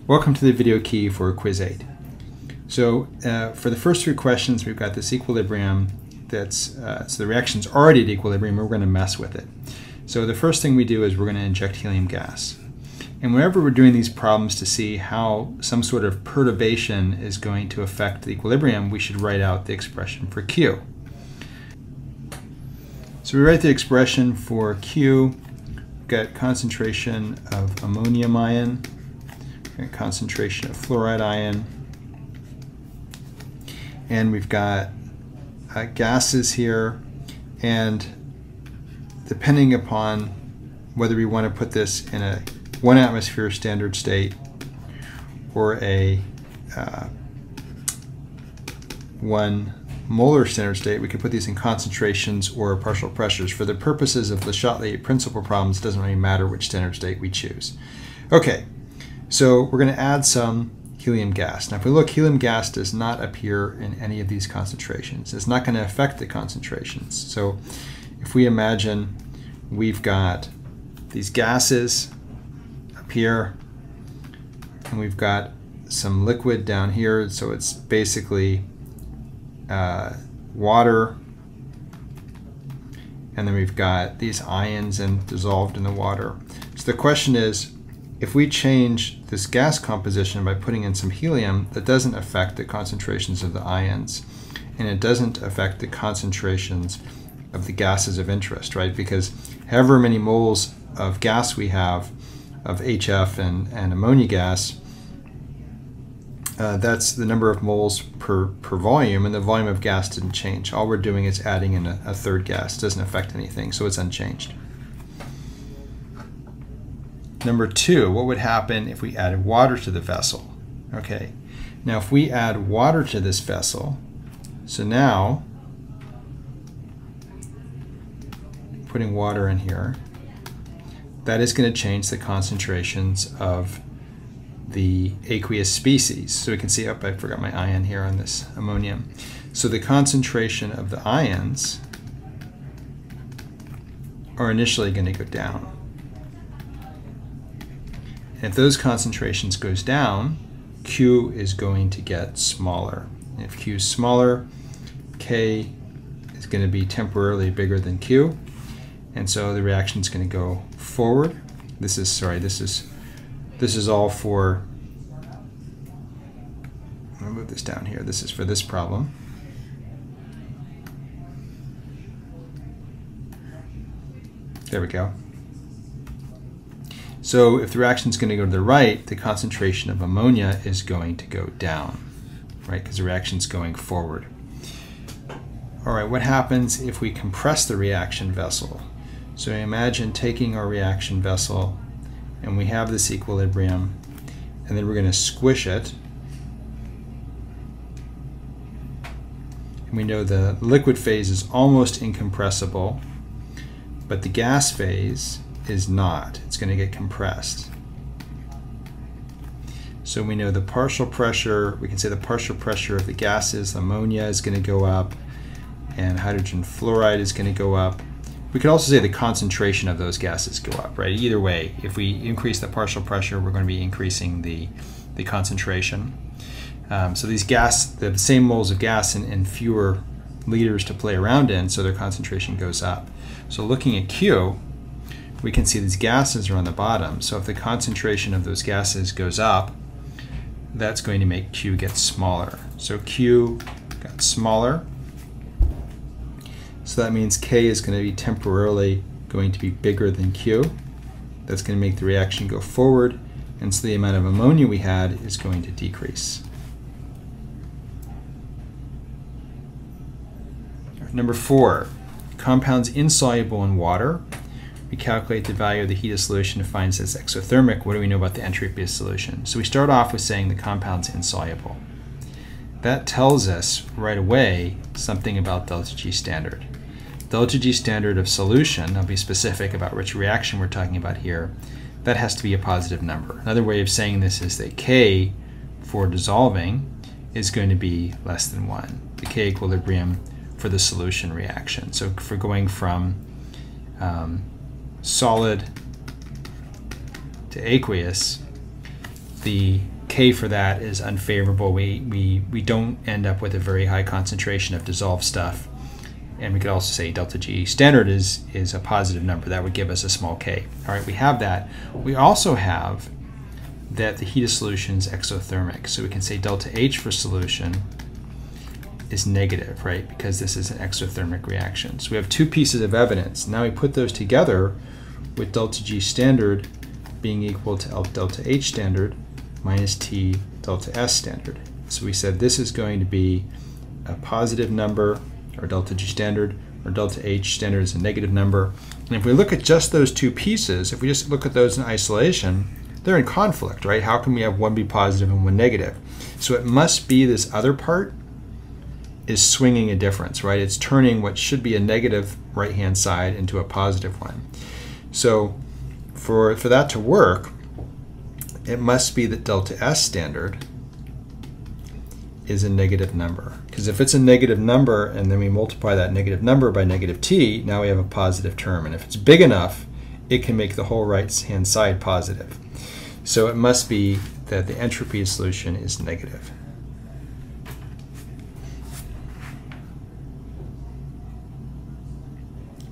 Welcome to the video key for Quiz 8. So for the first three questions, we've got this equilibrium that's, so the reaction's already at equilibrium, and we're going to mess with it. So the first thing we do is we're going to inject helium gas. And whenever we're doing these problems to see how some sort of perturbation is going to affect the equilibrium, we should write out the expression for Q. So we write the expression for Q. We've got concentration of ammonium ion, concentration of fluoride ion, and we've got gases here, and depending upon whether we want to put this in a 1 atmosphere standard state or a 1 molar standard state, we can put these in concentrations or partial pressures. For the purposes of Le Chatelet principle problems, it doesn't really matter which standard state we choose. Okay, so we're going to add some helium gas. Now if we look, helium gas does not appear in any of these concentrations. It's not going to affect the concentrations. So if we imagine we've got these gases up here, and we've got some liquid down here, so it's basically water, and then we've got these ions dissolved in the water. So the question is, if we change this gas composition by putting in some helium, that doesn't affect the concentrations of the ions, and it doesn't affect the concentrations of the gases of interest, right? Because however many moles of gas we have of HF and ammonia gas, that's the number of moles per volume, and the volume of gas didn't change. All we're doing is adding in a third gas. It doesn't affect anything, so it's unchanged. Number 2, what would happen if we added water to the vessel? Okay, now if we add water to this vessel, so now putting water in here, that is going to change the concentrations of the aqueous species. So we can see, oh, I forgot my ion here on this ammonium. So the concentration of the ions are initially going to go down. And if those concentrations goes down, Q is going to get smaller. And if Q is smaller, K is going to be temporarily bigger than Q, and so the reaction is going to go forward. This is all for, I'm going to move this down here. This is for this problem. There we go. So if the reaction is going to go to the right, the concentration of ammonia is going to go down, right? Because the reaction is going forward. All right, what happens if we compress the reaction vessel? So imagine taking our reaction vessel, and we have this equilibrium, and then we're going to squish it. And we know the liquid phase is almost incompressible, but the gas phase is not. It's going to get compressed. So we know the partial pressure, we can say the partial pressure of the gases, ammonia is going to go up, and hydrogen fluoride is going to go up. We could also say the concentration of those gases go up, right? Either way, if we increase the partial pressure, we're going to be increasing the concentration. So these they have the same moles of gas and fewer liters to play around in, so their concentration goes up. So looking at Q, we can see these gases are on the bottom. So if the concentration of those gases goes up, that's going to make Q get smaller. So Q got smaller. So that means K is going to be temporarily going to be bigger than Q. That's going to make the reaction go forward, and so the amount of ammonia we had is going to decrease. Number 4, compounds insoluble in water. We calculate the value of the heat of solution to find it's exothermic. What do we know about the entropy of solution? So we start off with saying the compound's insoluble. That tells us right away something about delta G standard. Delta G standard of solution, I'll be specific about which reaction we're talking about here, that has to be a positive number. Another way of saying this is that K for dissolving is going to be less than 1, the K equilibrium for the solution reaction. So for going from solid to aqueous, the K for that is unfavorable. We don't end up with a very high concentration of dissolved stuff. And we could also say delta G standard is a positive number. That would give us a small k. All right, we have that. We also have that the heat of solution is exothermic. So we can say delta H for solution is negative, right? Because this is an exothermic reaction. So we have two pieces of evidence. Now we put those together with delta G standard being equal to L delta H standard minus T delta S standard. So we said this is going to be a positive number, or delta G standard, or delta H standard is a negative number. And if we look at just those two pieces, if we just look at those in isolation, they're in conflict, right? How can we have one be positive and one negative? So it must be this other part is swinging a difference, right? It's turning what should be a negative right-hand side into a positive one. So for that to work, it must be that delta S standard is a negative number. Because if it's a negative number and then we multiply that negative number by negative T, now we have a positive term. And if it's big enough, it can make the whole right-hand side positive. So it must be that the entropy of solution is negative.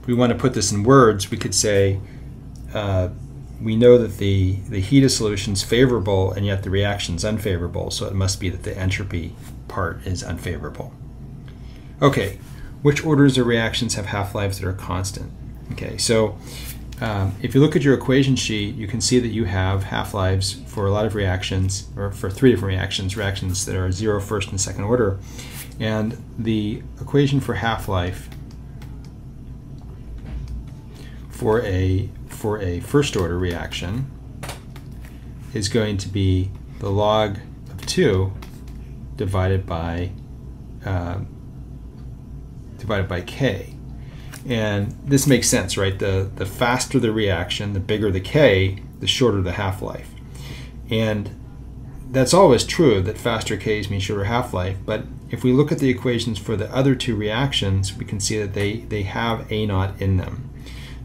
If we want to put this in words, we could say we know that the heat of solution is favorable and yet the reaction is unfavorable, so it must be that the entropy part is unfavorable. Okay, which orders of reactions have half-lives that are constant? Okay, so if you look at your equation sheet, you can see that you have half-lives for a lot of reactions, or for 3 different reactions that are 0, first, and second order. And the equation for half-life for a first order reaction is going to be the log of 2 divided by K. And this makes sense, right? The faster the reaction, the bigger the K, the shorter the half-life. And that's always true, that faster Ks mean shorter half-life, but if we look at the equations for the other two reactions, we can see that they have A naught in them.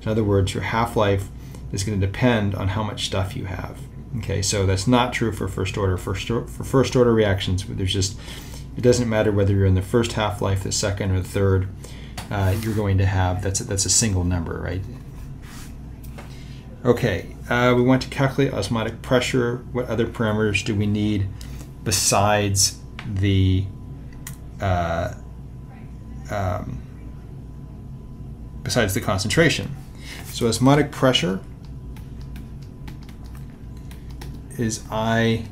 In other words, your half-life is going to depend on how much stuff you have. Okay, so that's not true for first order. For first order reactions, it doesn't matter whether you're in the first half-life, the second, or the third. You're going to have, that's a single number, right? Okay, we want to calculate osmotic pressure. What other parameters do we need besides the concentration? So osmotic pressure is I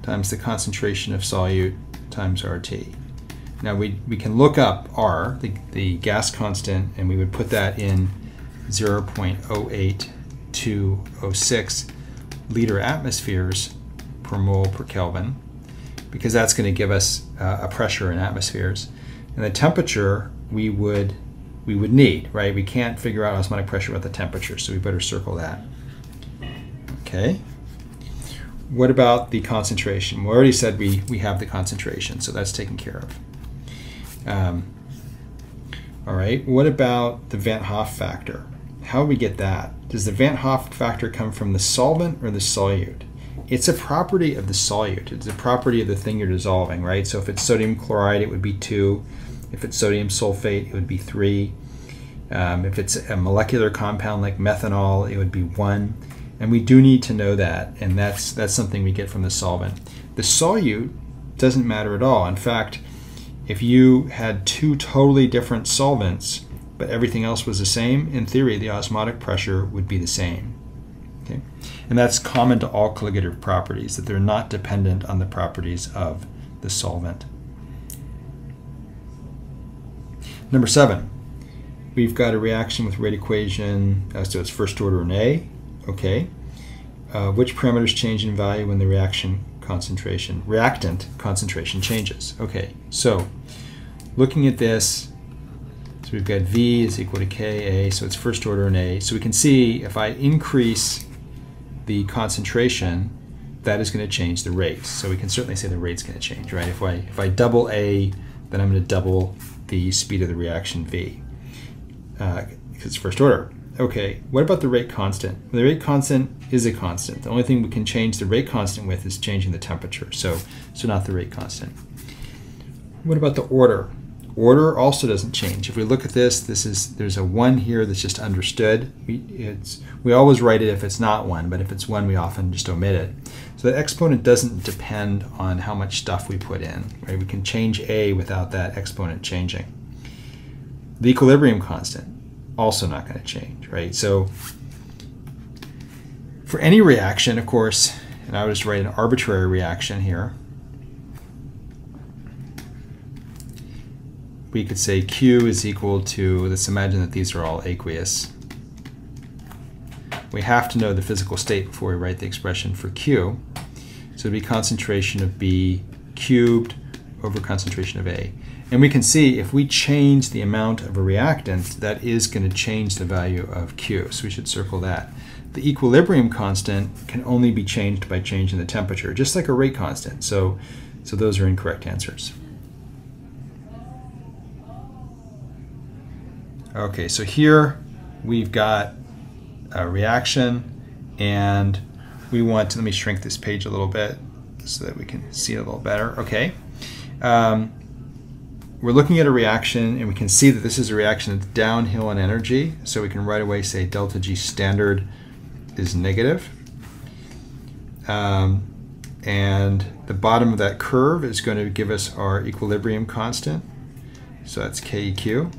times the concentration of solute times RT. Now we can look up R, the gas constant, and we would put that in 0.08206 liter atmospheres per mole per Kelvin, because that's going to give us a pressure in atmospheres. And the temperature we would need, right? We can't figure out osmotic pressure without the temperature, so we better circle that. Okay. What about the concentration? We already said we have the concentration, so that's taken care of. All right, what about the Van't Hoff factor? How do we get that? Does the Van't Hoff factor come from the solvent or the solute? It's a property of the solute. It's a property of the thing you're dissolving, right? So if it's sodium chloride, it would be 2. If it's sodium sulfate, it would be 3. If it's a molecular compound like methanol, it would be 1. And we do need to know that, and that's something we get from the solvent. The solute doesn't matter at all. In fact, if you had 2 totally different solvents, but everything else was the same, in theory, the osmotic pressure would be the same. Okay? And that's common to all colligative properties, that they're not dependent on the properties of the solvent. Number 7, we've got a reaction with rate equation, so it's first order in A. Okay. Which parameters change in value when the reactant concentration changes? Okay, so looking at this, so we've got V is equal to Ka, so it's first order in A. So we can see if I increase the concentration, that is going to change the rates. So we can certainly say the rate's going to change, right? If I double A, then I'm going to double the speed of the reaction V, because it's first order. Okay, what about the rate constant? The rate constant is a constant. The only thing we can change the rate constant with is changing the temperature, so not the rate constant. What about the order? Order also doesn't change. If we look at this, there's a 1 here that's just understood. We always write it if it's not 1, but if it's 1, we often just omit it. So that exponent doesn't depend on how much stuff we put in, right? We can change a without that exponent changing. The equilibrium constant, also not going to change, right? So for any reaction, of course, and I would just write an arbitrary reaction here, we could say Q is equal to, let's imagine that these are all aqueous. We have to know the physical state before we write the expression for Q. So it would be concentration of B cubed over concentration of A. And we can see if we change the amount of a reactant, that is going to change the value of Q. So we should circle that. The equilibrium constant can only be changed by changing the temperature, just like a rate constant. So those are incorrect answers. Okay, so here we've got a reaction, and we want to, let me shrink this page a little bit so that we can see it a little better. Okay, we're looking at a reaction, and we can see that this is a reaction that's downhill in energy, so we can right away say delta G standard is negative. And the bottom of that curve is going to give us our equilibrium constant, so that's KEQ.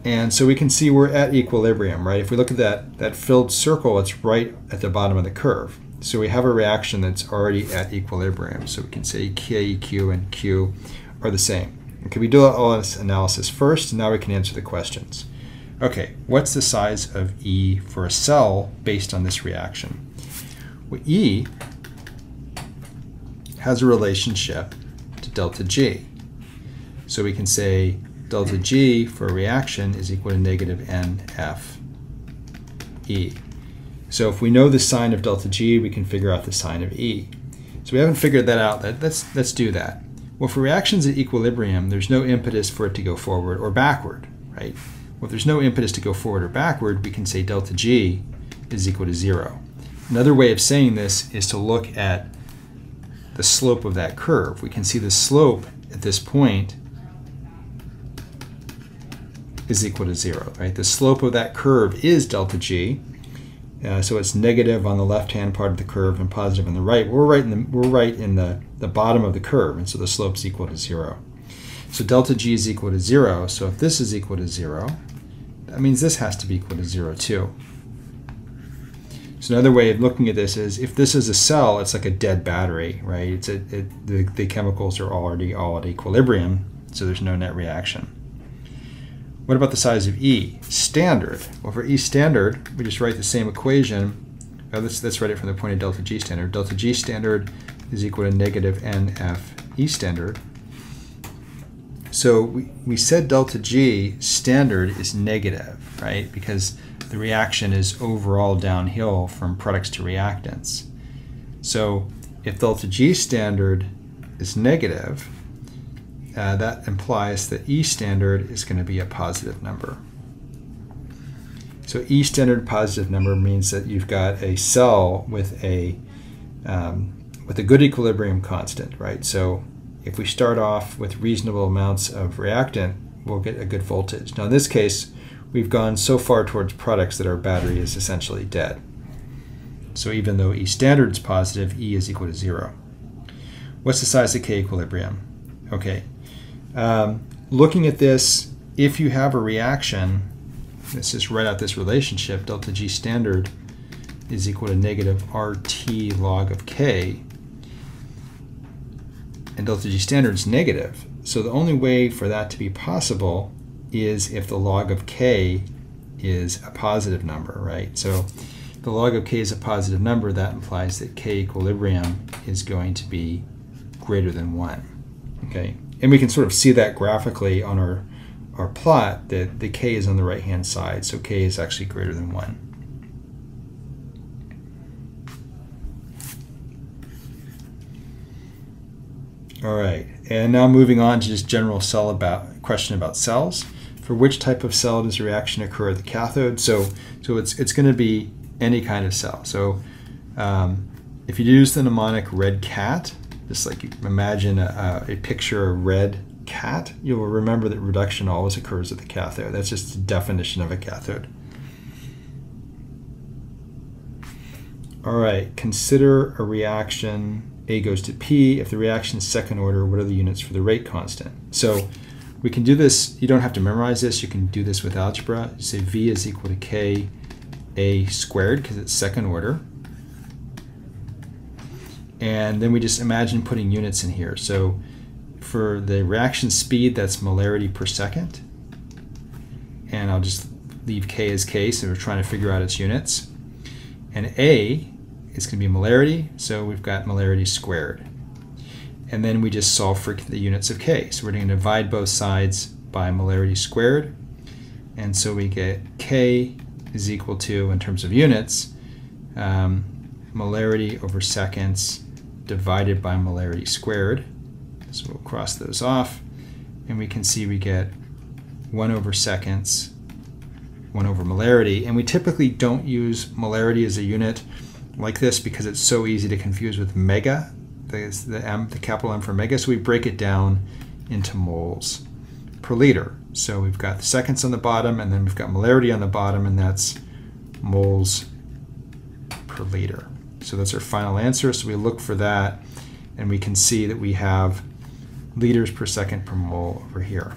And so we can see we're at equilibrium, right? If we look at that filled circle, it's right at the bottom of the curve. So we have a reaction that's already at equilibrium. So we can say KEQ and Q are the same. Okay, we do all this analysis first, and now we can answer the questions. Okay, what's the size of E for a cell based on this reaction? Well, E has a relationship to delta G. So we can say delta G for a reaction is equal to negative NF E. So if we know the sign of delta G, we can figure out the sign of E. So we haven't figured that out. Let's do that. Well, for reactions at equilibrium, there's no impetus for it to go forward or backward, right? Well, if there's no impetus to go forward or backward, we can say delta G is equal to 0. Another way of saying this is to look at the slope of that curve. We can see the slope at this point is equal to 0, right? The slope of that curve is delta G, so it's negative on the left-hand part of the curve and positive on the right. We're right in the bottom of the curve, and so the slope is equal to 0. So delta G is equal to 0. So if this is equal to 0, that means this has to be equal to 0 too. So another way of looking at this is if this is a cell, it's like a dead battery, right? The chemicals are already all at equilibrium, so there's no net reaction. What about the size of E? Standard. Well, for E standard, we just write the same equation. Let's write it from the point of delta G standard. Delta G standard is equal to negative NF E standard. So we said delta G standard is negative, right? Because the reaction is overall downhill from products to reactants. So if delta G standard is negative, that implies that E standard is going to be a positive number. So E standard positive number means that you've got a cell with a good equilibrium constant, right? So if we start off with reasonable amounts of reactant, we'll get a good voltage. Now in this case, we've gone so far towards products that our battery is essentially dead. So even though E standard is positive, E is equal to 0. What's the size of K equilibrium? Okay. Looking at this, if you have a reaction, let's just write out this relationship, delta G standard is equal to negative RT log of K, and delta G standard is negative. So the only way for that to be possible is if the log of K is a positive number, right? So if the log of K is a positive number, that implies that K equilibrium is going to be greater than 1, okay? And we can sort of see that graphically on our plot, that the K is on the right-hand side, so K is actually greater than 1. All right, and now moving on to just general question about cells. for which type of cell does the reaction occur at the cathode? So it's going to be any kind of cell. So if you use the mnemonic red cat, just like you imagine a picture of a red cat, you will remember that reduction always occurs at the cathode. That's just the definition of a cathode. All right, consider a reaction A goes to P. If the reaction is second order, what are the units for the rate constant? So we can do this, you don't have to memorize this, you can do this with algebra. You say V is equal to K A squared because it's second order. And then we just imagine putting units in here. So for the reaction speed, that's molarity per second. And I'll just leave K as K, so we're trying to figure out its units. And A is going to be molarity, so we've got molarity squared. And then we just solve for the units of K. So we're going to divide both sides by molarity squared. And so we get K is equal to, in terms of units, molarity over seconds divided by molarity squared. So we'll cross those off, and we can see we get 1 over seconds, 1 over molarity. And we typically don't use molarity as a unit like this because it's so easy to confuse with mega, the capital M for mega. So we break it down into moles per liter. So we've got the seconds on the bottom, and then we've got molarity on the bottom, and that's moles per liter. So that's our final answer. So we look for that, and we can see that we have liters per second per mole over here.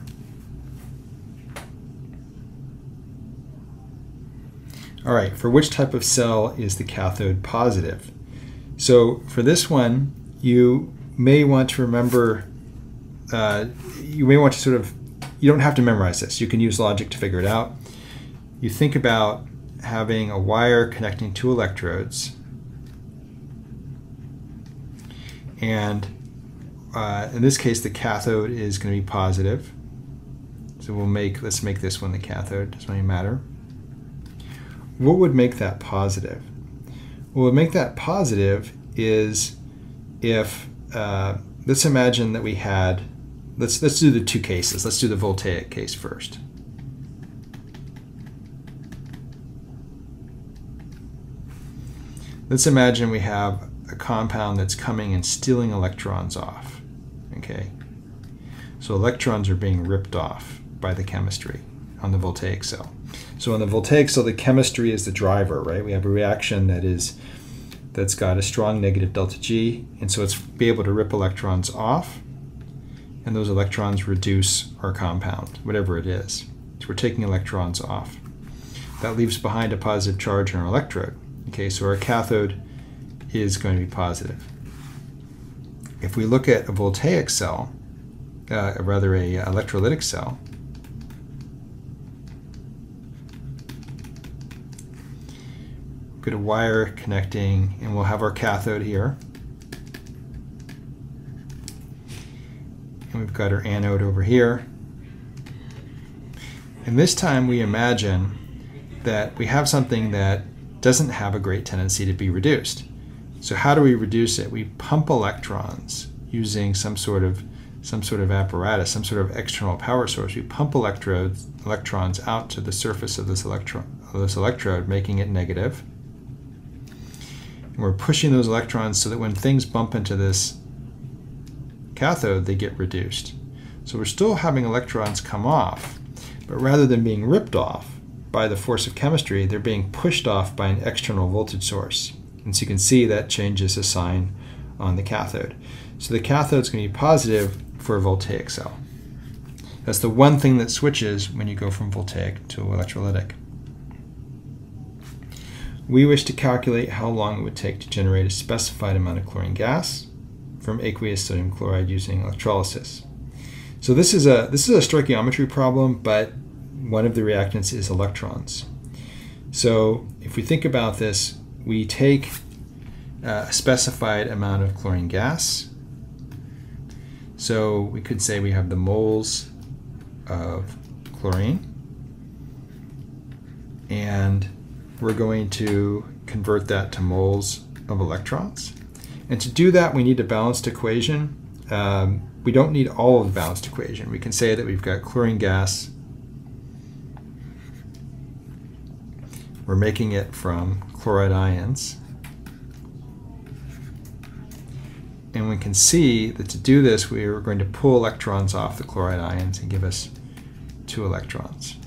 All right, for which type of cell is the cathode positive? So for this one, you may want to remember, you don't have to memorize this. You can use logic to figure it out. You think about having a wire connecting two electrodes, and in this case the cathode is going to be positive. So let's make this one the cathode, doesn't really matter. What would make that positive? What would make that positive is if, let's imagine that we had, let's do the two cases. Let's do the voltaic case first. Let's imagine we have a compound that's coming and stealing electrons off. Okay, so electrons are being ripped off by the chemistry on the voltaic cell. So on the voltaic cell, the chemistry is the driver, right? We have a reaction that's got a strong negative delta G, and so it's be able to rip electrons off, and those electrons reduce our compound, whatever it is. So we're taking electrons off. That leaves behind a positive charge on our electrode. Okay, so our cathode is going to be positive. If we look at a voltaic cell, rather a electrolytic cell, we've got a wire connecting, and we'll have our cathode here. And we've got our anode over here. And this time we imagine that we have something that doesn't have a great tendency to be reduced. So how do we reduce it? We pump electrons using some sort of apparatus, some sort of external power source. We pump electrons out to the surface of this electrode, making it negative. And we're pushing those electrons so that when things bump into this cathode, they get reduced. So we're still having electrons come off, but rather than being ripped off by the force of chemistry, they're being pushed off by an external voltage source. And so you can see that changes the sign on the cathode. So the cathode is going to be positive for a voltaic cell. That's the one thing that switches when you go from voltaic to electrolytic. We wish to calculate how long it would take to generate a specified amount of chlorine gas from aqueous sodium chloride using electrolysis. So this is a stoichiometry problem, but one of the reactants is electrons. So if we think about this, we take a specified amount of chlorine gas. So we could say we have the moles of chlorine, and we're going to convert that to moles of electrons. And to do that, we need a balanced equation. We don't need all of the balanced equation. We can say that we've got chlorine gas We're making it from chloride ions. And we can see that to do this, we are going to pull electrons off the chloride ions and give us 2 electrons.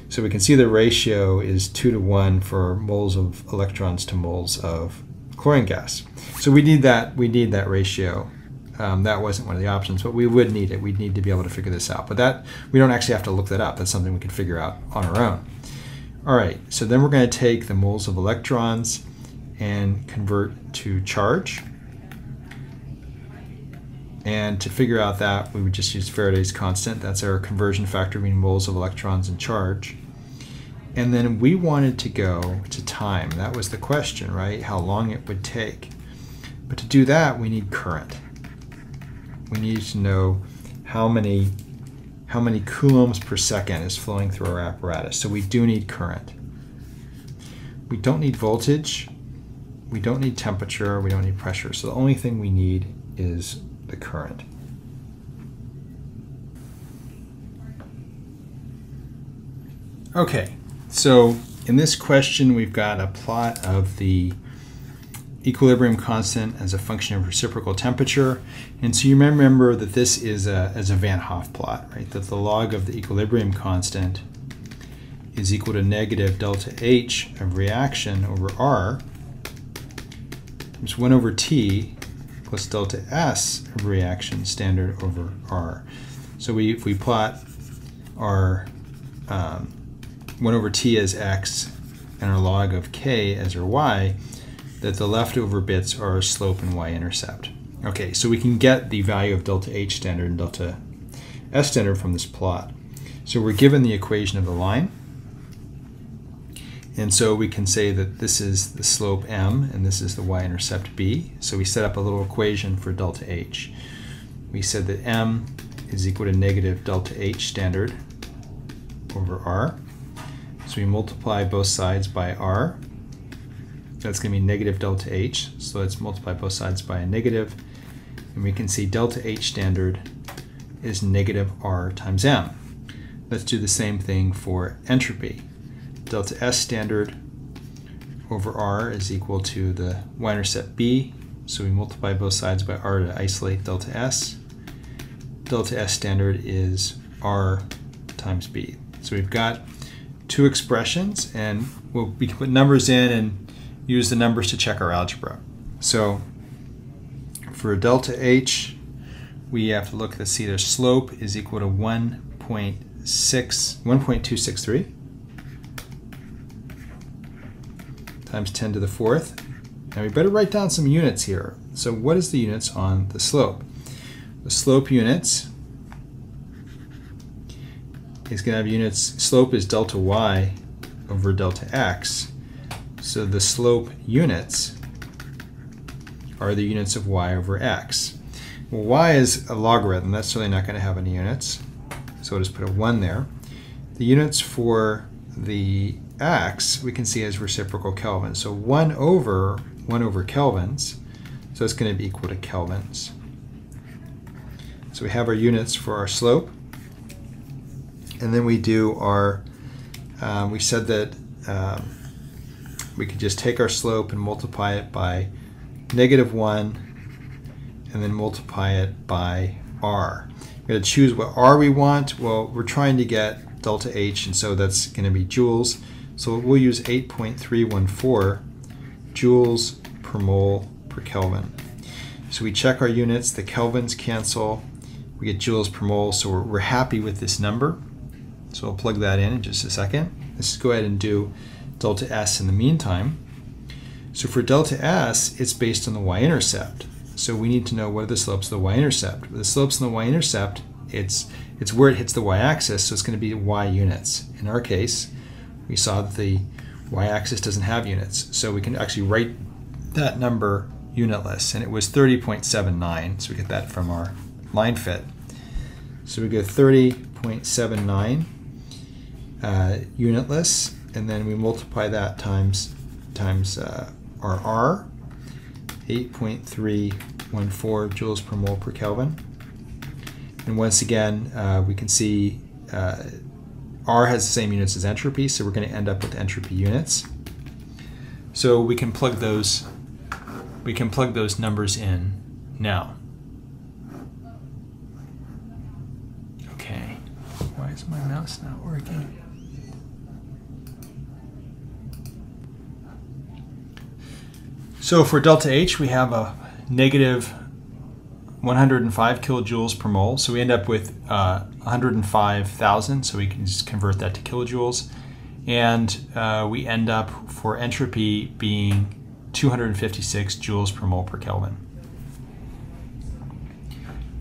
So we can see the ratio is 2 to 1 for moles of electrons to moles of chlorine gas. So we need that ratio. That wasn't one of the options, but we would need it. We'd need to be able to figure this out. But that we don't actually have to look that up. That's something we can figure out on our own. All right, so then we're going to take the moles of electrons and convert to charge. And to figure out that, we would just use Faraday's constant. That's our conversion factor between moles of electrons and charge. And then we wanted to go to time. That was the question, right? How long it would take. But to do that, we need current. We need to know how many coulombs per second is flowing through our apparatus. So we do need current. We don't need voltage. We don't need temperature. We don't need pressure. So the only thing we need is the current. Okay, so in this question we've got a plot of the equilibrium constant as a function of reciprocal temperature. And so you remember that this is a Van Hoff plot, right? That the log of the equilibrium constant is equal to negative delta H of reaction over R times 1 over T plus delta S of reaction standard over R. So if we plot our 1 over T as X and our log of K as our Y, that the leftover bits are our slope and y-intercept. Okay, so we can get the value of delta H standard and delta S standard from this plot. So we're given the equation of the line. And so we can say that this is the slope m and this is the y-intercept b. So we set up a little equation for delta H. We said that m is equal to negative delta H standard over r. So we multiply both sides by r. That's going to be negative delta H. So let's multiply both sides by a negative. And we can see delta H standard is negative r times m. Let's do the same thing for entropy. Delta S standard over R is equal to the y-intercept B. So we multiply both sides by R to isolate delta S. Delta S standard is R times B. So we've got 2 expressions, and we can put numbers in and use the numbers to check our algebra. So for delta H, we have to look to see their slope is equal to 1.263 times 10 to the 4th. Now we better write down some units here. So what is the units on the slope? The slope units is going to have units, slope is delta y over delta x. So the slope units are the units of y over x. Well, y is a logarithm. That's really not going to have any units. So we'll just put a 1 there. The units for the x we can see as reciprocal Kelvin. So 1 over kelvins. So it's going to be equal to kelvins. So we have our units for our slope. And then we do our, we said that we could just take our slope and multiply it by -1 and then multiply it by r. We're going to choose what r we want. Well, we're trying to get delta H, and so that's going to be joules. So we'll use 8.314 joules per mole per Kelvin. So we check our units, the kelvins cancel, we get joules per mole, so we're happy with this number. So I'll plug that in just a second. Let's just go ahead and do delta S in the meantime. So for delta S, it's based on the y-intercept. So we need to know what are the slopes of the y-intercept. The slopes in the y-intercept, it's where it hits the y-axis, so it's going to be y units. In our case, we saw that the y-axis doesn't have units, so we can actually write that number unitless, and it was 30.79, so we get that from our line fit. So we go 30.79 unitless, and then we multiply that times our R, 8.314 joules per mole per Kelvin. And once again, we can see R has the same units as entropy, so we're going to end up with entropy units. So we can plug those numbers in now. Okay, why is my mouse not working? So for delta H, we have a negative 105 kilojoules per mole. So we end up with 105,000. So we can just convert that to kilojoules. And we end up for entropy being 256 joules per mole per Kelvin.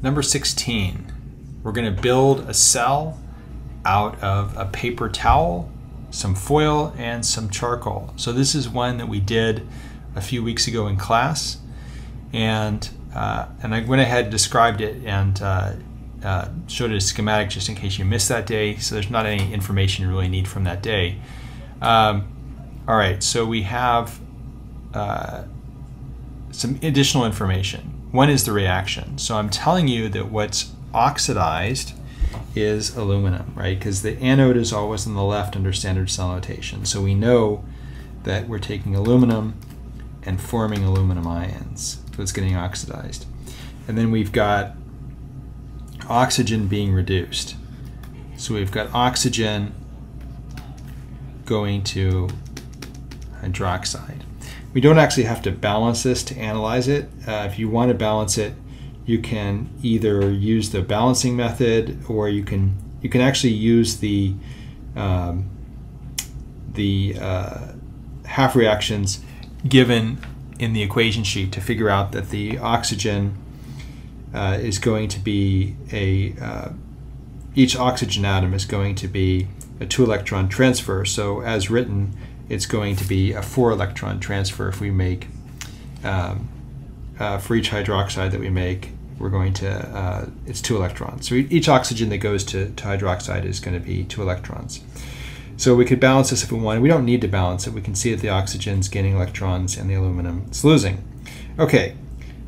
Number 16, we're going to build a cell out of a paper towel, some foil, and some charcoal. So this is one that we did a few weeks ago in class, and I went ahead and described it and showed it a schematic just in case you missed that day, so there's not any information you really need from that day. All right, so we have some additional information. One is the reaction. So I'm telling you that what's oxidized is aluminum, right? Because the anode is always on the left under standard cell notation. So we know that we're taking aluminum and forming aluminum ions. So it's getting oxidized. And then we've got oxygen being reduced. So we've got oxygen going to hydroxide. We don't actually have to balance this to analyze it. If you want to balance it, you can either use the balancing method, or you can actually use the half reactions given in the equation sheet to figure out that the oxygen is going to be each oxygen atom is going to be a 2-electron transfer. So as written, it's going to be a 4-electron transfer if we make, for each hydroxide that we make, we're going to, it's 2 electrons. So each oxygen that goes to hydroxide is going to be 2 electrons. So we could balance this if we wanted. We don't need to balance it. We can see that the oxygen's gaining electrons and the aluminum is losing. Okay,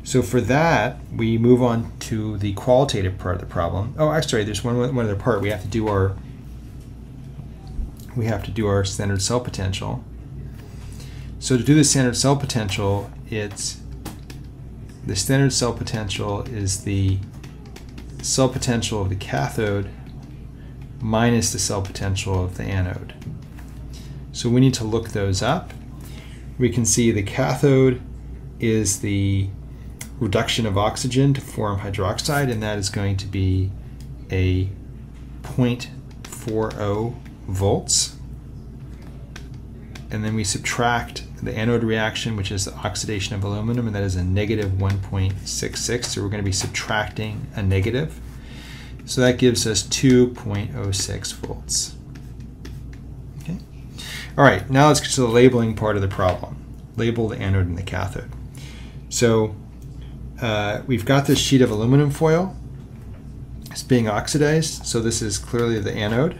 so for that, we move on to the qualitative part of the problem. Oh, actually, there's one other part. We have to do our standard cell potential. So to do the standard cell potential, the standard cell potential is the cell potential of the cathode minus the cell potential of the anode. So we need to look those up. We can see the cathode is the reduction of oxygen to form hydroxide, and that is going to be a 0.40 volts. And then we subtract the anode reaction, which is the oxidation of aluminum, and that is a negative 1.66. So we're going to be subtracting a negative. So that gives us 2.06 volts. Okay. All right, now let's get to the labeling part of the problem. Label the anode and the cathode. So we've got this sheet of aluminum foil. It's being oxidized, so this is clearly the anode.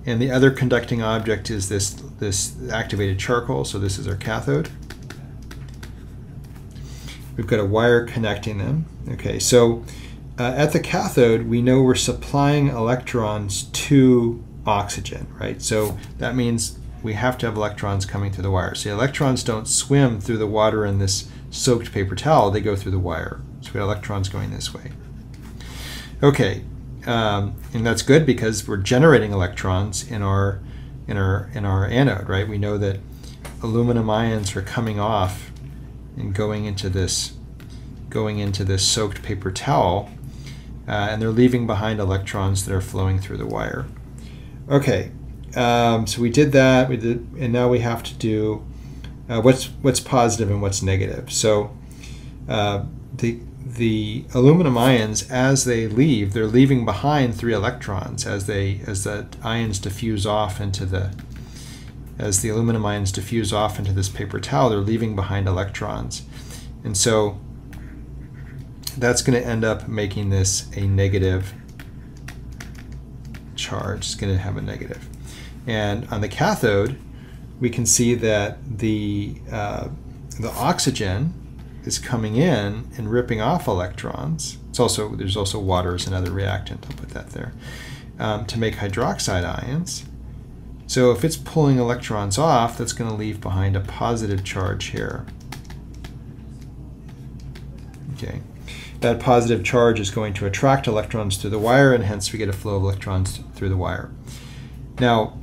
And the other conducting object is this activated charcoal, so this is our cathode. We've got a wire connecting them. Okay, so at the cathode, we know we're supplying electrons to oxygen, right? So that means we have to have electrons coming through the wire. So the electrons don't swim through the water in this soaked paper towel, they go through the wire. So we have electrons going this way. Okay, and that's good because we're generating electrons in our anode, right? We know that aluminum ions are coming off and going into this soaked paper towel, and they're leaving behind electrons that are flowing through the wire. Okay, so we did that. And now we have to do what's positive and what's negative. So the aluminum ions, as they leave, they're leaving behind 3 electrons as the ions diffuse off into as the aluminum ions diffuse off into this paper towel, they're leaving behind electrons. And so that's going to end up making this a negative charge. It's going to have a negative. And on the cathode, we can see that the oxygen is coming in and ripping off electrons. There's also water as another reactant. I'll put that there. to make hydroxide ions. So if it's pulling electrons off, that's going to leave behind a positive charge here. Okay. That positive charge is going to attract electrons through the wire, and hence we get a flow of electrons through the wire. Now,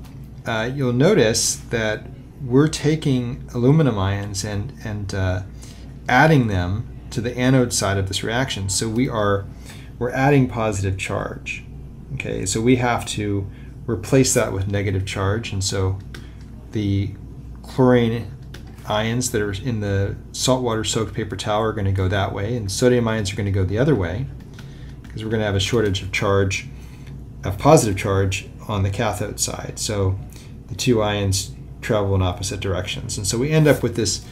you'll notice that we're taking aluminum ions and adding them to the anode side of this reaction. So we're adding positive charge. Okay, so we have to replace that with negative charge, and so the chlorine ions that are in the saltwater soaked paper towel are going to go that way, and sodium ions are going to go the other way, because we're going to have a shortage of charge, of positive charge on the cathode side. So the two ions travel in opposite directions, and so we end up with this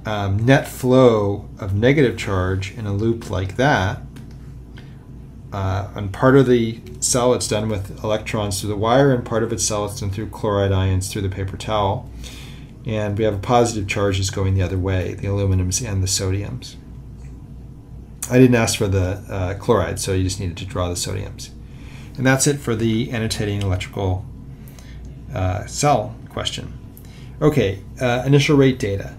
net flow of negative charge in a loop like that. On part of the cell it's done with electrons through the wire, and part of its cell it's done through chloride ions through the paper towel. And we have a positive charges going the other way, the aluminums and the sodiums. I didn't ask for the chloride, so you just needed to draw the sodiums. And that's it for the annotating electrical cell question. Okay, initial rate data.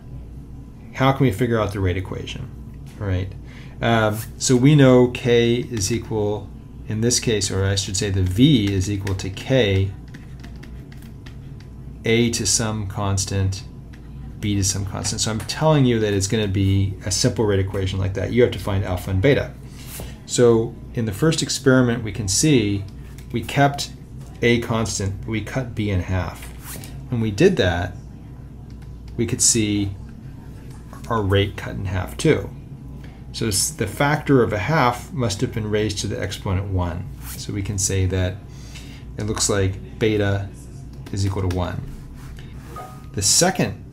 How can we figure out the rate equation? All right. So we know K is equal, in this case, or I should say the V is equal to K, A to some constant, B to some constant. So I'm telling you that it's going to be a simple rate equation like that. You have to find alpha and beta. So in the first experiment, we can see we kept A constant, but we cut B in half. When we did that, we could see our rate cut in half too. So the factor of a half must have been raised to the exponent 1. So we can say that it looks like beta is equal to 1. The second,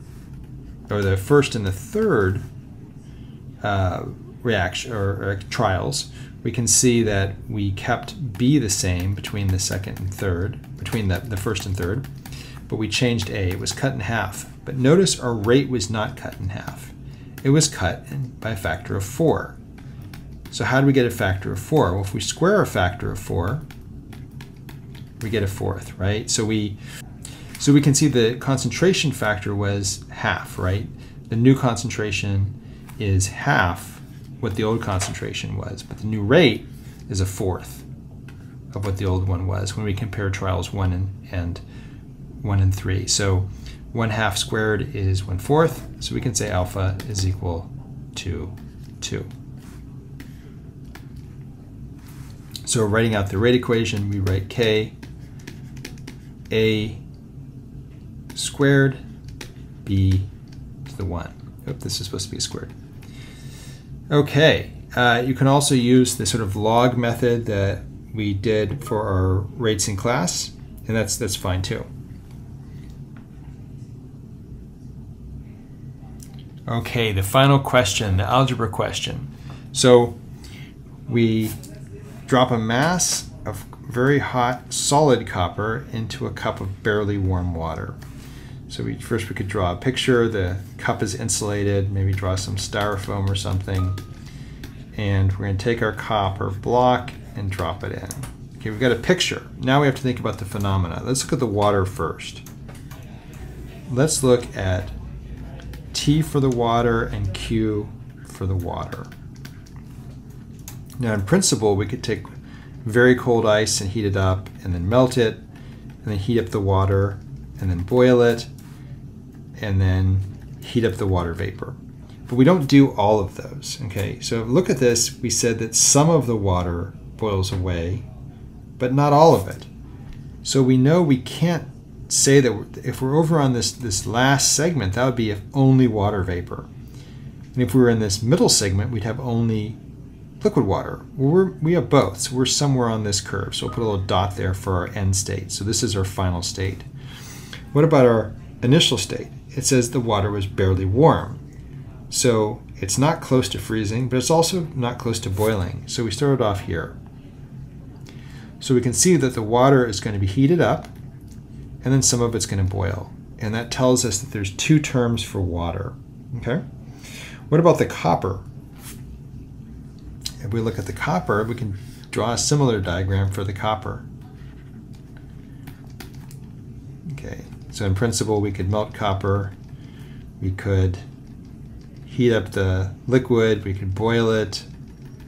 or the first and the third reaction or trials, we can see that we kept B the same between the second and third, between the first and third, but we changed A. It was cut in half. But notice our rate was not cut in half. It was cut by a factor of 4. So how do we get a factor of 4? Well, if we square a factor of 4, we get a fourth, right? So we can see the concentration factor was half, right? The new concentration is half what the old concentration was, but the new rate is a fourth of what the old one was when we compare trials 1 and 3. So 1/2 squared is 1/4, so we can say alpha is equal to 2. So writing out the rate equation, we write K A squared B to the 1. Oh, this is supposed to be squared. Okay, you can also use the sort of log method that we did for our rates in class, and that's fine too. Okay, the final question, the algebra question. So we drop a mass of very hot solid copper into a cup of barely warm water. So first we could draw a picture. The cup is insulated, maybe draw some styrofoam or something. And we're going to take our copper block and drop it in. Okay, we've got a picture. Now we have to think about the phenomena. Let's look at the water first. Let's look at T for the water and Q for the water. Now in principle, we could take very cold ice and heat it up and then melt it, and then heat up the water and then boil it, and then heat up the water vapor. But we don't do all of those, okay? So look at this, we said that some of the water boils away, but not all of it. So we know we can't say that if we're over on this last segment, that would be if only water vapor. And if we were in this middle segment, we'd have only liquid water. Well, we have both, so we're somewhere on this curve. So we'll put a little dot there for our end state. So this is our final state. What about our initial state? It says the water was barely warm. So it's not close to freezing, but it's also not close to boiling. So we started off here. So we can see that the water is going to be heated up, and then some of it's going to boil. And that tells us that there's two terms for water. Okay? What about the copper? If we look at the copper, we can draw a similar diagram for the copper. So in principle, we could melt copper, we could heat up the liquid, we could boil it,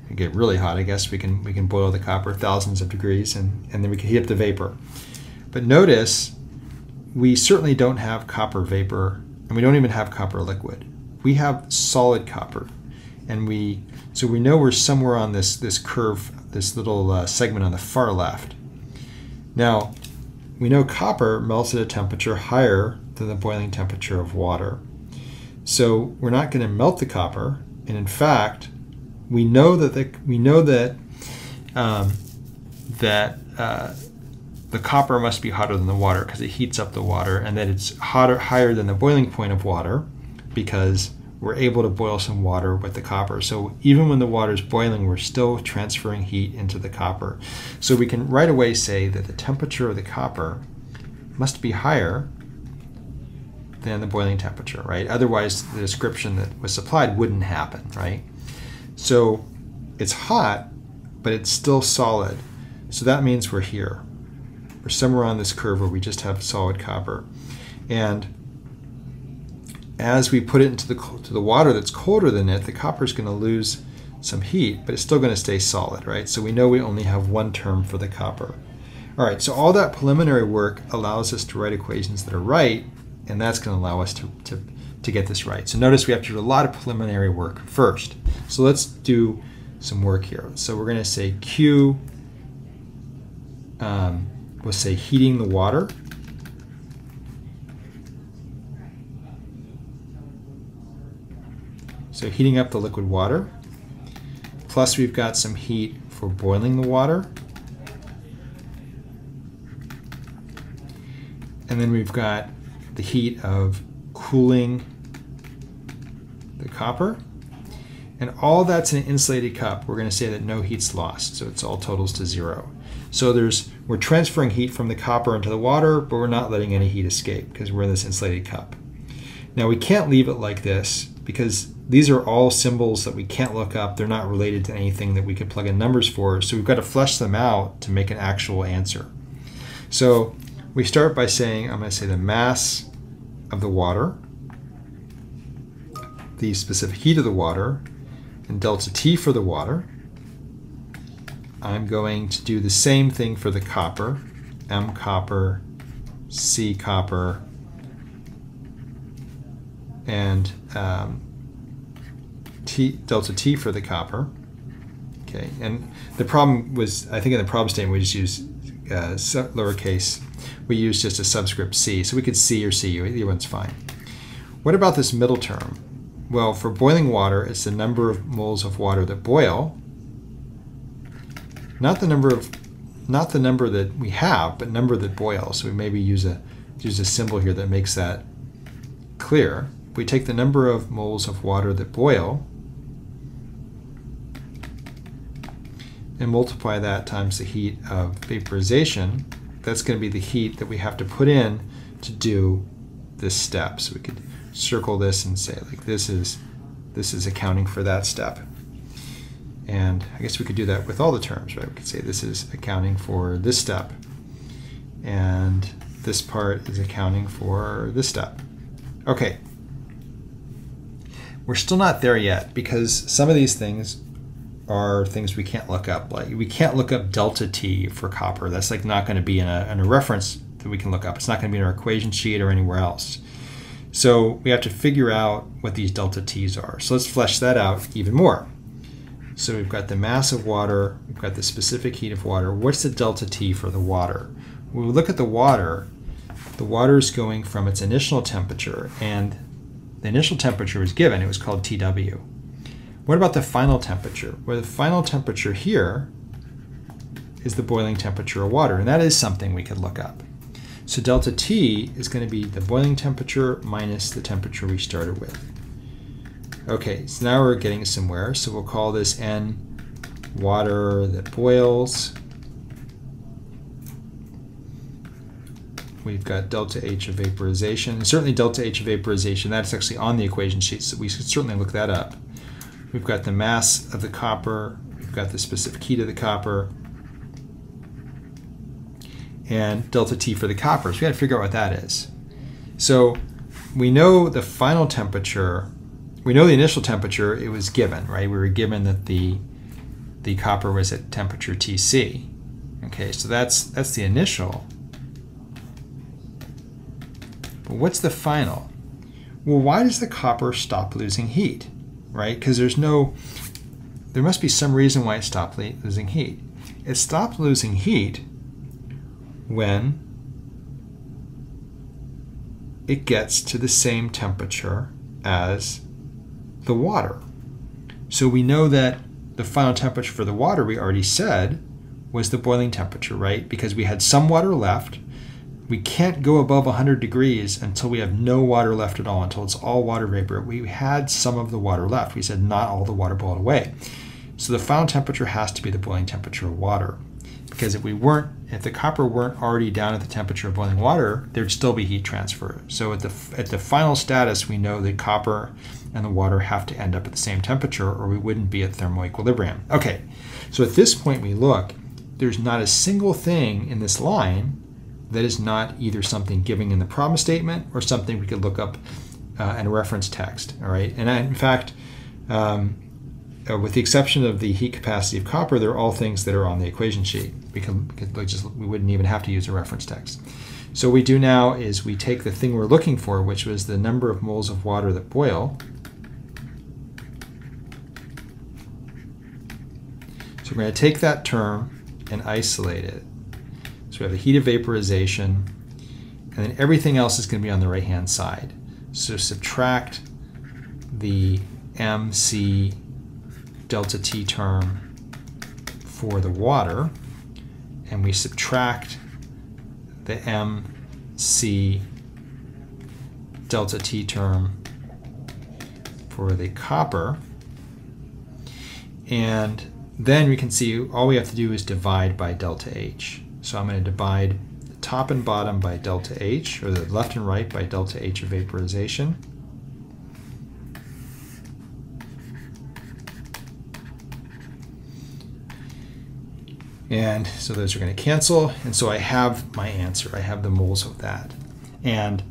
and get really hot, I guess. We can boil the copper thousands of degrees, and then we can heat up the vapor. But notice, we certainly don't have copper vapor, and we don't even have copper liquid. We have solid copper, and so we know we're somewhere on this curve, this little segment on the far left. Now, we know copper melts at a temperature higher than the boiling temperature of water. So we're not going to melt the copper, and in fact, we know that the copper must be hotter than the water because it heats up the water, and that it's higher than the boiling point of water because we're able to boil some water with the copper. So even when the water is boiling, we're still transferring heat into the copper. So we can right away say that the temperature of the copper must be higher than the boiling temperature, right? Otherwise, the description that was supplied wouldn't happen, right? So it's hot, but it's still solid. So that means we're here. We're somewhere on this curve where we just have solid copper. And as we put it into the water that's colder than it, the copper is going to lose some heat, but it's still going to stay solid, right? So we know we only have one term for the copper. All right, so all that preliminary work allows us to write equations that are right, and that's going to allow us to get this right. So notice we have to do a lot of preliminary work first. So let's do some work here. So we're going to say Q, we'll say heating the water. So heating up the liquid water, plus we've got some heat for boiling the water. And then we've got the heat of cooling the copper. And all that's in an insulated cup. We're going to say that no heat's lost, so it's all totals to 0. So we're transferring heat from the copper into the water, but we're not letting any heat escape because we're in this insulated cup. Now we can't leave it like this because these are all symbols that we can't look up. They're not related to anything that we could plug in numbers for, so we've got to flesh them out to make an actual answer. So we start by saying, I'm going to say the mass of the water, the specific heat of the water, and delta T for the water. I'm going to do the same thing for the copper, M copper, C copper, and delta T for the copper. Okay, and the problem was, I think in the problem statement we just used lowercase, we used just a subscript C, so we could C or C, either one's fine. What about this middle term? Well, for boiling water, it's the number of moles of water that boil, not the number that we have, but number that boil. So we maybe use a symbol here that makes that clear. If we take the number of moles of water that boil and multiply that times the heat of vaporization, that's going to be the heat that we have to put in to do this step. So we could circle this and say, like, this is accounting for that step. And I guess we could do that with all the terms, right? We could say this is accounting for this step, and this part is accounting for this step. Okay. We're still not there yet because some of these things are things we can't look up. Like we can't look up delta T for copper. That's like not going to be in a reference that we can look up. It's not going to be in our equation sheet or anywhere else. So we have to figure out what these delta T's are. So let's flesh that out even more. So we've got the mass of water, we've got the specific heat of water. What's the delta T for the water? When we look at the water is going from its initial temperature, and the initial temperature was given, it was called TW. What about the final temperature? Well, the final temperature here is the boiling temperature of water, and that is something we could look up. So delta T is going to be the boiling temperature minus the temperature we started with. Okay, so now we're getting somewhere. So we'll call this N water that boils. We've got delta H of vaporization. And certainly delta H of vaporization, that's actually on the equation sheet, so we should certainly look that up. We've got the mass of the copper. We've got the specific heat of the copper. And delta T for the copper. So we got to figure out what that is. So we know the final temperature, we know the initial temperature, it was given, right? We were given that the copper was at temperature Tc. Okay, so that's the initial. But what's the final? Well, why does the copper stop losing heat, right? Because there must be some reason why it stopped losing heat. It stopped losing heat when it gets to the same temperature as the water. So we know that the final temperature for the water, we already said, was the boiling temperature, right? Because we had some water left. We can't go above 100 degrees until we have no water left at all, until it's all water vapor. We had some of the water left. We said not all the water boiled away. So the final temperature has to be the boiling temperature of water. Because if the copper weren't already down at the temperature of boiling water, there'd still be heat transfer. So at the final status, we know that copper and the water have to end up at the same temperature, or we wouldn't be at thermal equilibrium. Okay, so at this point we look, there's not a single thing in this line that is not either something given in the problem statement or something we could look up in a reference text. All right, and in fact, with the exception of the heat capacity of copper, they're all things that are on the equation sheet. We wouldn't even have to use a reference text. So what we do now is we take the thing we're looking for, which was the number of moles of water that boil. So we're going to take that term and isolate it. So we have the heat of vaporization, and then everything else is going to be on the right-hand side. So subtract the MC delta T term for the water, and we subtract the MC delta T term for the copper, and then we can see all we have to do is divide by delta H. So I'm going to divide the top and bottom by delta H, or the left and right by delta H of vaporization. And so those are going to cancel, and so I have my answer. I have the moles of that. And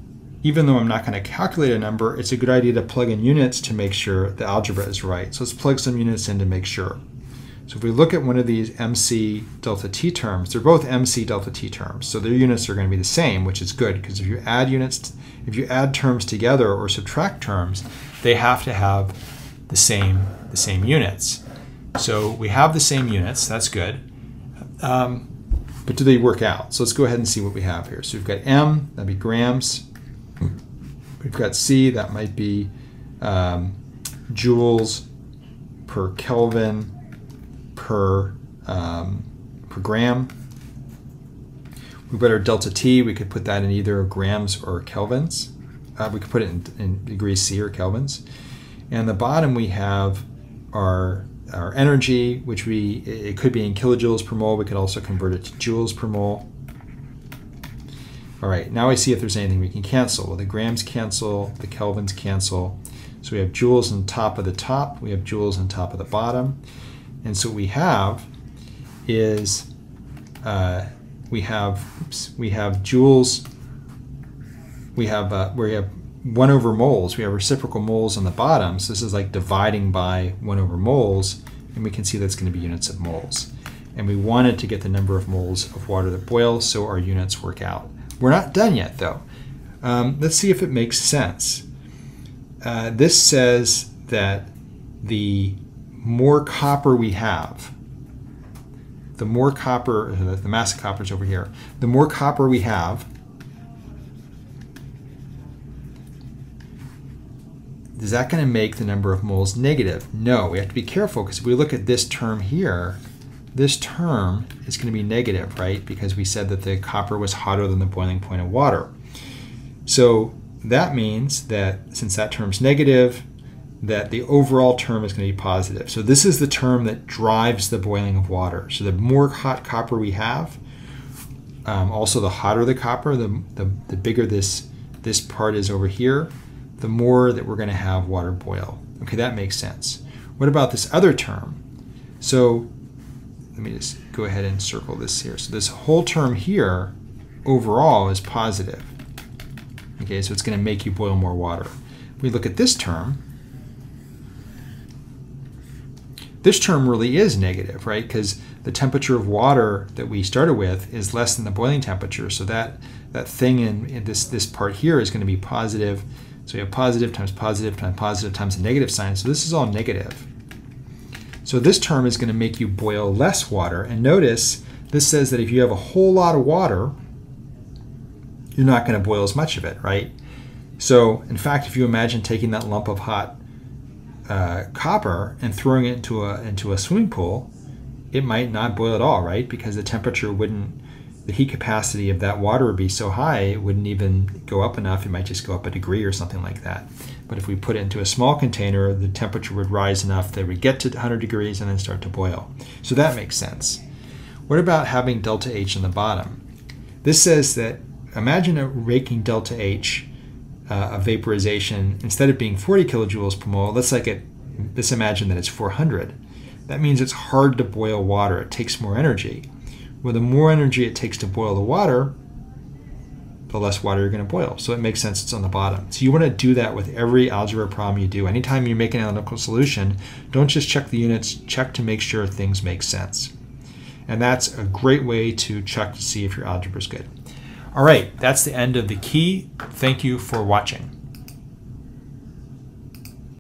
even though I'm not going to calculate a number, it's a good idea to plug in units to make sure the algebra is right. So let's plug some units in to make sure. So if we look at one of these MC delta T terms, they're both MC delta T terms, so their units are going to be the same, which is good, because if you add terms together or subtract terms, they have to have the same units. So we have the same units, that's good. But do they work out? So let's go ahead and see what we have here. So we've got M, that'd be grams. We've got C, that might be joules per Kelvin per gram. We've got our delta T. We could put that in either grams or kelvins. We could put it in degrees C or kelvins. And the bottom we have our energy, which it could be in kilojoules per mole. We could also convert it to joules per mole. All right, now I see if there's anything we can cancel. Well, the grams cancel, the kelvins cancel. So we have joules on top of the top, we have joules on top of the bottom. And so what we have is we have joules, we have 1 over moles. We have reciprocal moles on the bottom, so this is like dividing by 1 over moles, and we can see that's going to be units of moles. And we wanted to get the number of moles of water that boils, so our units work out. We're not done yet, though. Let's see if it makes sense. This says that the more copper we have, the more copper, the mass of copper is over here, the more copper we have, is that going to make the number of moles negative? No, we have to be careful, because if we look at this term here, this term is going to be negative, right? Because we said that the copper was hotter than the boiling point of water. So that means that since that term's negative, that the overall term is going to be positive. So this is the term that drives the boiling of water. So the more hot copper we have, also the hotter the copper, the bigger this part is over here, the more that we're going to have water boil. Okay, that makes sense. What about this other term? So let me just go ahead and circle this here. So this whole term here overall is positive. Okay, so it's going to make you boil more water. We look at this term. This term really is negative, right? Because the temperature of water that we started with is less than the boiling temperature. So that thing in this part here is going to be positive. So we have positive times positive times positive times a negative sign. So this is all negative. So this term is going to make you boil less water. And notice this says that if you have a whole lot of water, you're not going to boil as much of it, right? So in fact, if you imagine taking that lump of hot copper and throwing it into a swimming pool, it might not boil at all, right? Because the temperature wouldn't, the heat capacity of that water would be so high, it wouldn't even go up enough. It might just go up a degree or something like that. But if we put it into a small container, the temperature would rise enough that it would get to 100 degrees and then start to boil. So that makes sense. What about having delta H on the bottom? This says that, imagine raking delta H of vaporization, instead of being 40 kilojoules per mole, let's imagine that it's 400. That means it's hard to boil water. It takes more energy. Well, the more energy it takes to boil the water, the less water you're going to boil. So it makes sense it's on the bottom. So you want to do that with every algebra problem you do. Anytime you make an analytical solution, don't just check the units, check to make sure things make sense. And that's a great way to check to see if your algebra is good. All right, that's the end of the key. Thank you for watching.